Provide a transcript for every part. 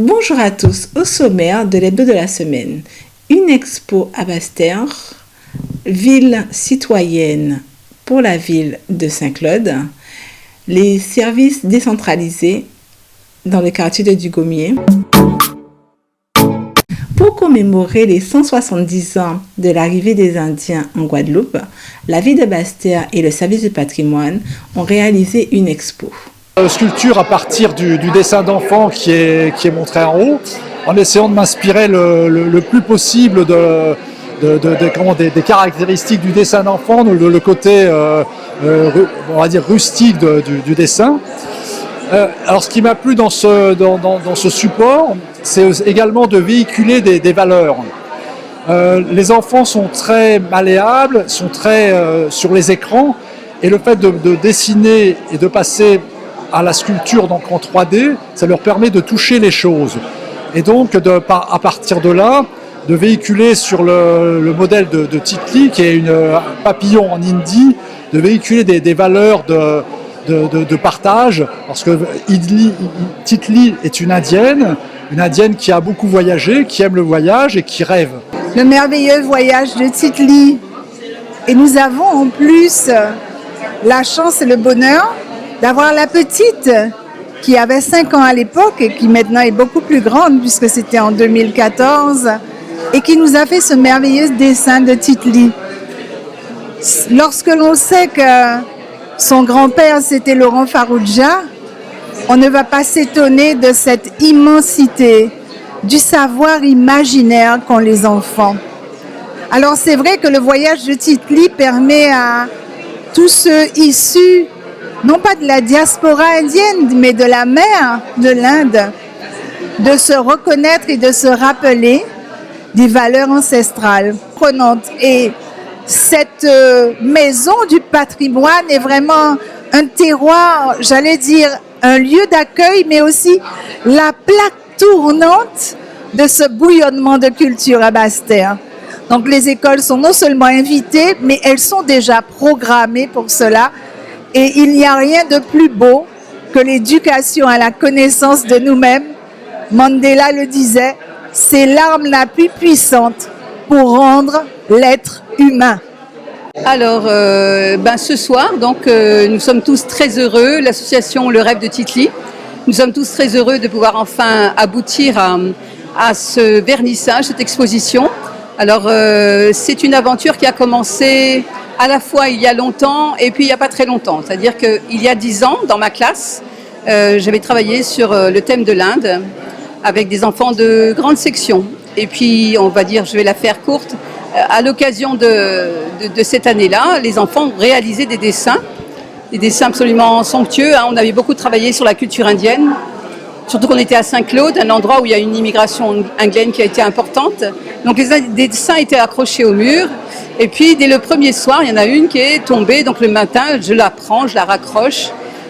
Bonjour à tous, au sommaire de l'hebdo de la semaine. Une expo à Basse-Terre, ville citoyenne pour la ville de Saint-Claude, les services décentralisés dans le quartier de Dugommier. Pour commémorer les 170 ans de l'arrivée des Indiens en Guadeloupe, la ville de Basse-Terre et le service du patrimoine ont réalisé une expo. Sculpture à partir du dessin d'enfant qui est montré en haut, en essayant de m'inspirer le plus possible des caractéristiques du dessin d'enfant, le côté on va dire rustique du dessin. Alors ce qui m'a plu dans ce support, c'est également de véhiculer des valeurs. Les enfants sont très malléables, sont très sur les écrans, et le fait de dessiner et de passer à la sculpture donc en 3D, ça leur permet de toucher les choses. Et donc, à partir de là, de véhiculer sur le modèle de Titli, qui est un papillon en hindi, de véhiculer des valeurs de partage, parce que Titli est une indienne qui a beaucoup voyagé, qui aime le voyage et qui rêve. Le merveilleux voyage de Titli. Et nous avons en plus la chance et le bonheur d'avoir la petite qui avait 5 ans à l'époque et qui maintenant est beaucoup plus grande puisque c'était en 2014 et qui nous a fait ce merveilleux dessin de Titli. Lorsque l'on sait que son grand-père c'était Laurent Faroudja, on ne va pas s'étonner de cette immensité du savoir imaginaire qu'ont les enfants. Alors c'est vrai que le voyage de Titli permet à tous ceux issus non pas de la diaspora indienne, mais de la mer de l'Inde, de se reconnaître et de se rappeler des valeurs ancestrales prenantes. Et cette maison du patrimoine est vraiment un terroir, j'allais dire, un lieu d'accueil, mais aussi la plaque tournante de ce bouillonnement de culture à Basse-Terre. Donc les écoles sont non seulement invitées, mais elles sont déjà programmées pour cela. Et il n'y a rien de plus beau que l'éducation à la connaissance de nous-mêmes. Mandela le disait, c'est l'arme la plus puissante pour rendre l'être humain. Alors, ce soir, nous sommes tous très heureux, l'association Le Rêve de Titli. Nous sommes tous très heureux de pouvoir enfin aboutir à ce vernissage, cette exposition. Alors, c'est une aventure qui a commencé à la fois il y a longtemps et puis il n'y a pas très longtemps. C'est-à-dire qu'il y a 10 ans, dans ma classe, j'avais travaillé sur le thème de l'Inde avec des enfants de grande section. Et puis, on va dire, je vais la faire courte, à l'occasion de cette année-là, les enfants ont réalisé des dessins absolument somptueux. On avait beaucoup travaillé sur la culture indienne, surtout qu'on était à Saint-Claude, un endroit où il y a une immigration indienne qui a été importante. Donc les dessins étaient accrochés au mur. Et puis dès le premier soir, il y en a une qui est tombée. Donc le matin, je la prends, je la raccroche.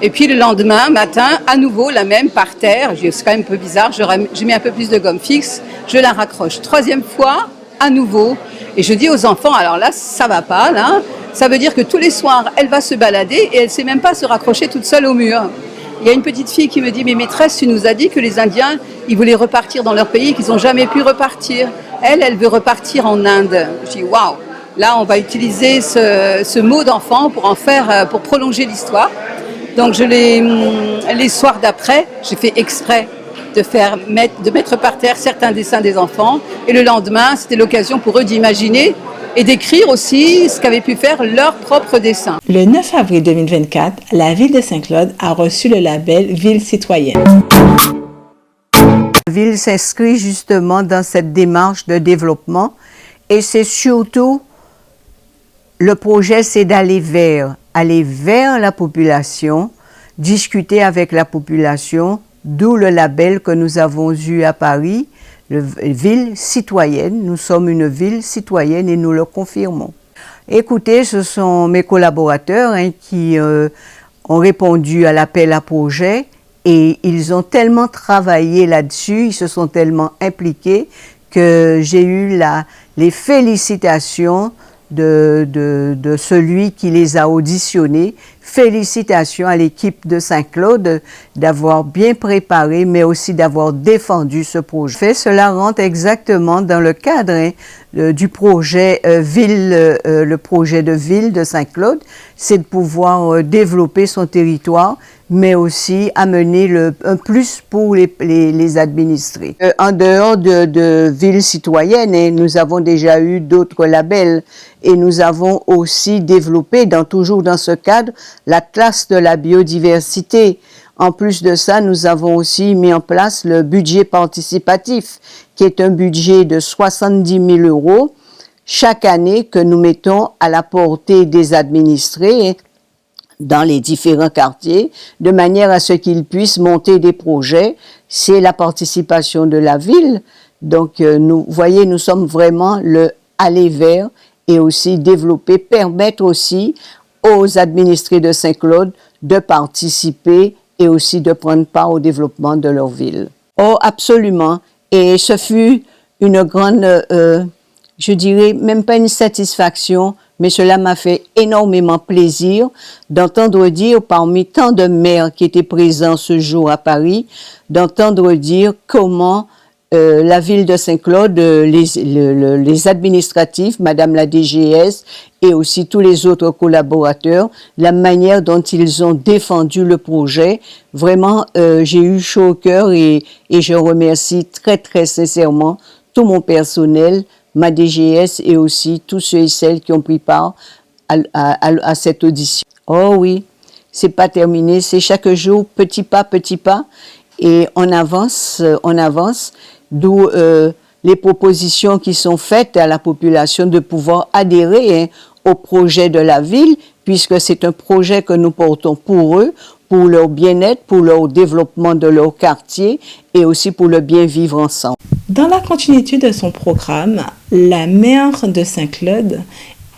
Et puis le lendemain matin, à nouveau la même par terre. C'est quand même un peu bizarre, je mets un peu plus de gomme fixe, je la raccroche. Troisième fois, à nouveau. Et je dis aux enfants, alors là, ça va pas, là. Ça veut dire que tous les soirs, elle va se balader et elle ne sait même pas se raccrocher toute seule au mur. Il y a une petite fille qui me dit, mais maîtresse, tu nous as dit que les Indiens, ils voulaient repartir dans leur pays et qu'ils n'ont jamais pu repartir. Elle veut repartir en Inde. Je dis, waouh, là, on va utiliser ce mot d'enfant pour prolonger l'histoire. Donc, les soirs d'après, j'ai fait exprès de mettre par terre certains dessins des enfants. Et le lendemain, c'était l'occasion pour eux d'imaginer et d'écrire aussi ce qu'avaient pu faire leurs propres dessins. Le 9 avril 2024, la ville de Saint-Claude a reçu le label Ville citoyenne. La ville s'inscrit justement dans cette démarche de développement et c'est surtout, le projet c'est d'aller vers la population, discuter avec la population, d'où le label que nous avons eu à Paris, ville citoyenne. Nous sommes une ville citoyenne et nous le confirmons. Écoutez, ce sont mes collaborateurs qui ont répondu à l'appel à projet et ils ont tellement travaillé là-dessus, ils se sont tellement impliqués que j'ai eu les félicitations de celui qui les a auditionnés. félicitations à l'équipe de Saint-Claude d'avoir bien préparé, mais aussi d'avoir défendu ce projet. Cela rentre exactement dans le cadre du projet le projet de ville de Saint-Claude, c'est de pouvoir développer son territoire, mais aussi amener un plus pour les administrés. En dehors de Ville citoyenne, nous avons déjà eu d'autres labels et nous avons aussi développé, toujours dans ce cadre, la classe de la biodiversité. En plus de ça, nous avons aussi mis en place le budget participatif, qui est un budget de 70 000 € chaque année que nous mettons à la portée des administrés dans les différents quartiers, de manière à ce qu'ils puissent monter des projets. C'est la participation de la ville. Donc, vous voyez, nous sommes vraiment le aller vers et aussi développer, permettre aussi aux administrés de Saint-Claude de participer et aussi de prendre part au développement de leur ville. Oh, absolument. Et ce fut une grande, je dirais, même pas une satisfaction, mais cela m'a fait énormément plaisir d'entendre dire, parmi tant de maires qui étaient présents ce jour à Paris, d'entendre dire comment la ville de Saint-Claude, les administratifs, Madame la DGS et aussi tous les autres collaborateurs, la manière dont ils ont défendu le projet. Vraiment, j'ai eu chaud au cœur et je remercie très, très sincèrement tout mon personnel, ma DGS et aussi tous ceux et celles qui ont pris part à cette audition. Oh oui, c'est pas terminé, c'est chaque jour petit pas, et on avance, d'où les propositions qui sont faites à la population de pouvoir adhérer au projet de la ville, puisque c'est un projet que nous portons pour eux, pour leur bien-être, pour leur développement de leur quartier et aussi pour le bien vivre ensemble. Dans la continuité de son programme, la maire de Saint-Claude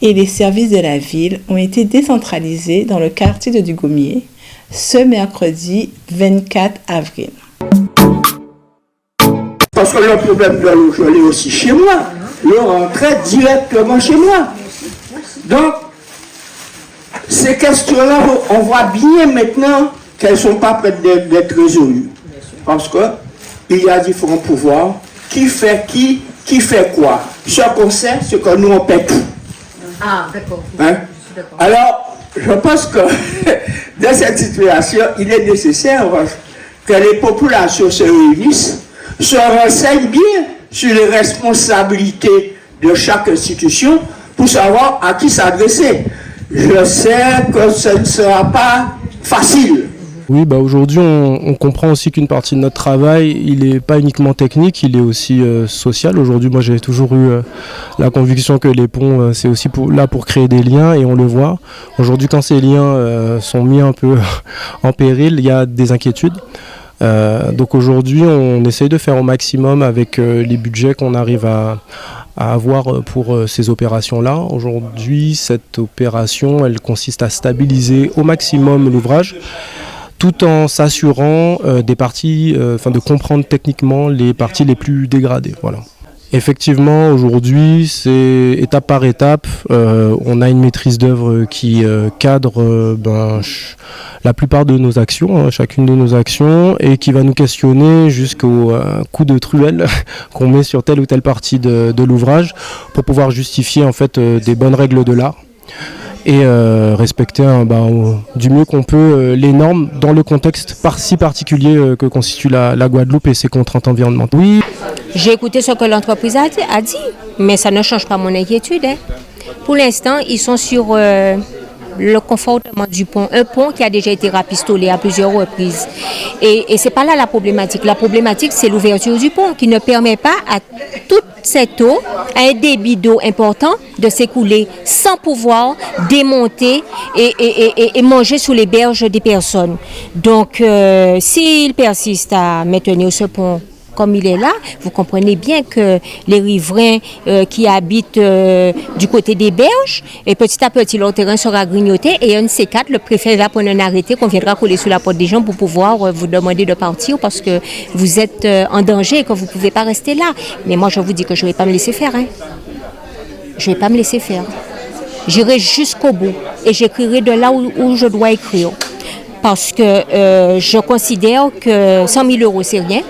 et les services de la ville ont été décentralisés dans le quartier de Dugommier ce mercredi 24 avril. Parce que le problème de l'eau, je l'ai aussi chez moi. L'eau rentrait directement chez moi. Donc, ces questions-là, on voit bien maintenant qu'elles ne sont pas prêtes d'être résolues. Parce qu'il y a différents pouvoirs. Qui fait quoi? Ce qu'on sait, c'est que nous, on paie tout. Ah, d'accord. Hein? Alors, je pense que dans cette situation, il est nécessaire que les populations se réunissent, se renseignent bien sur les responsabilités de chaque institution pour savoir à qui s'adresser. Je sais que ce ne sera pas facile. Oui, aujourd'hui, on comprend aussi qu'une partie de notre travail, il n'est pas uniquement technique, il est aussi social. Aujourd'hui, moi, j'ai toujours eu la conviction que les ponts, c'est aussi là pour créer des liens, et on le voit. Aujourd'hui, quand ces liens sont mis un peu en péril, il y a des inquiétudes. Donc aujourd'hui, on essaye de faire au maximum avec les budgets qu'on arrive à avoir pour ces opérations-là. Aujourd'hui, cette opération, elle consiste à stabiliser au maximum l'ouvrage, tout en s'assurant de comprendre techniquement les parties les plus dégradées. Voilà. Effectivement, aujourd'hui, c'est étape par étape. On a une maîtrise d'œuvre qui cadre la plupart de nos actions, chacune de nos actions, et qui va nous questionner jusqu'au coup de truelle qu'on met sur telle ou telle partie de l'ouvrage pour pouvoir justifier en fait des bonnes règles de l'art et respecter du mieux qu'on peut les normes dans le contexte si particulier que constitue la Guadeloupe et ses contraintes environnementales. Oui. J'ai écouté ce que l'entreprise a dit, mais ça ne change pas mon inquiétude. Pour l'instant, ils sont sur le confortement du pont, un pont qui a déjà été rafistolé à plusieurs reprises. Et c'est pas là la problématique. La problématique, c'est l'ouverture du pont qui ne permet pas à toute cette eau, à un débit d'eau important, de s'écouler sans pouvoir démonter et manger sous les berges des personnes. Donc, s'ils persistent à maintenir ce pont comme il est là, vous comprenez bien que les riverains qui habitent du côté des berges, et petit à petit leur terrain sera grignoté, et un de ces quatre, le préfet va prendre un arrêté qu'on viendra coller sous la porte des gens pour pouvoir vous demander de partir parce que vous êtes en danger et que vous ne pouvez pas rester là. Mais moi je vous dis que je ne vais pas me laisser faire. Je ne vais pas me laisser faire. J'irai jusqu'au bout et j'écrirai de là où je dois écrire. Parce que je considère que 100 000 euros, c'est rien.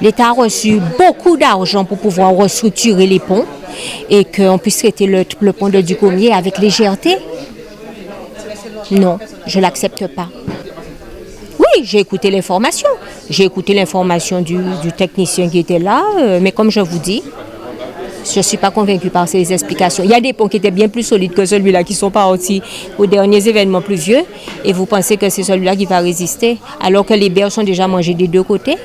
L'État a reçu beaucoup d'argent pour pouvoir restructurer les ponts et qu'on puisse traiter le pont de Ducomier avec légèreté. Non, je ne l'accepte pas. Oui, j'ai écouté l'information. J'ai écouté l'information du technicien qui était là, mais comme je vous dis, je ne suis pas convaincue par ces explications. Il y a des ponts qui étaient bien plus solides que celui-là, qui sont partis aux derniers événements pluvieux, et vous pensez que c'est celui-là qui va résister, alors que les berges sont déjà mangées des deux côtés.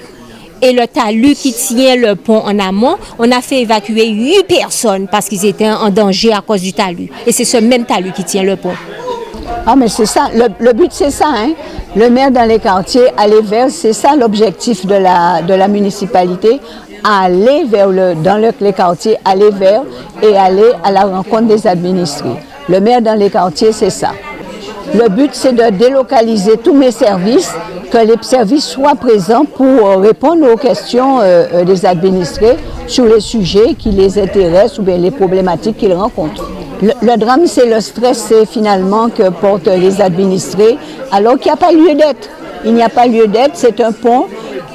Et le talus qui tient le pont en amont, on a fait évacuer 8 personnes parce qu'ils étaient en danger à cause du talus. Et c'est ce même talus qui tient le pont. Ah, mais c'est ça, le but c'est ça, hein. Le maire dans les quartiers, aller vers, c'est ça l'objectif de la municipalité, aller vers les quartiers, aller vers et aller à la rencontre des administrés. Le maire dans les quartiers, c'est ça. Le but, c'est de délocaliser tous mes services, que les services soient présents pour répondre aux questions des administrés sur les sujets qui les intéressent ou bien les problématiques qu'ils rencontrent. Le drame, c'est le stress finalement que portent les administrés, alors qu'il n'y a pas lieu d'être. Il n'y a pas lieu d'être, c'est un pont.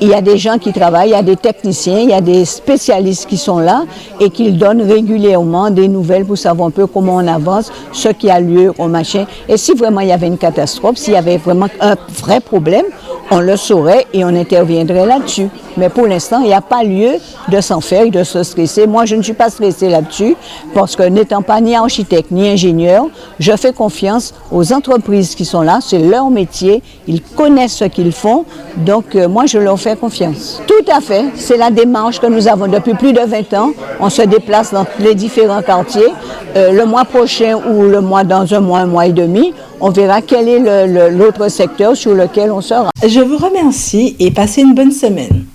Il y a des gens qui travaillent, il y a des techniciens, il y a des spécialistes qui sont là et qui donnent régulièrement des nouvelles pour savoir un peu comment on avance, ce qui a lieu au machin. Et si vraiment il y avait une catastrophe, s'il y avait vraiment un vrai problème, on le saurait et on interviendrait là-dessus. Mais pour l'instant, il n'y a pas lieu de s'en faire et de se stresser. Moi, je ne suis pas stressée là-dessus parce que n'étant pas ni architecte ni ingénieur, je fais confiance aux entreprises qui sont là. C'est leur métier, ils connaissent ce qu'ils font. Donc, moi, je leur fais confiance. Tout à fait. C'est la démarche que nous avons depuis plus de 20 ans. On se déplace dans les différents quartiers. Le mois prochain ou dans un mois et demi, on verra quel est l'autre secteur sur lequel on sera. Je vous remercie et passez une bonne semaine.